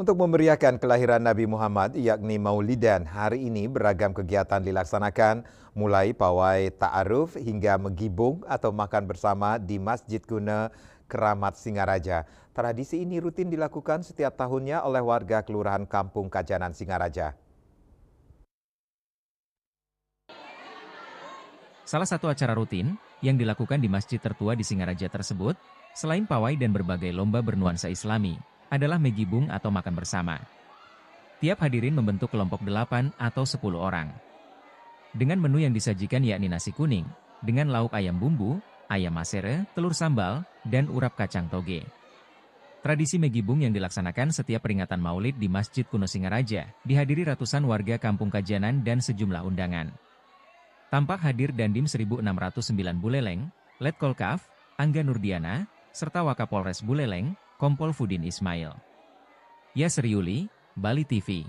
Untuk memeriahkan kelahiran Nabi Muhammad, yakni Maulidan, hari ini beragam kegiatan dilaksanakan, mulai pawai ta'aruf hingga menggibung atau makan bersama di Masjid Kuna Keramat Singaraja. Tradisi ini rutin dilakukan setiap tahunnya oleh warga Kelurahan Kampung Kajanan Singaraja. Salah satu acara rutin yang dilakukan di masjid tertua di Singaraja tersebut, selain pawai dan berbagai lomba bernuansa Islami, adalah megibung atau makan bersama. Tiap hadirin membentuk kelompok 8 atau 10 orang. Dengan menu yang disajikan yakni nasi kuning, dengan lauk ayam bumbu, ayam masere, telur sambal, dan urap kacang toge. Tradisi megibung yang dilaksanakan setiap peringatan Maulid di Masjid Kuno Singaraja dihadiri ratusan warga Kampung Kajanan dan sejumlah undangan. Tampak hadir Dandim 1609 Buleleng, Letkol Kaf, Angga Nurdiana, serta Wakapolres Buleleng, Kompol Fudin Ismail. Yasriuli, Bali TV.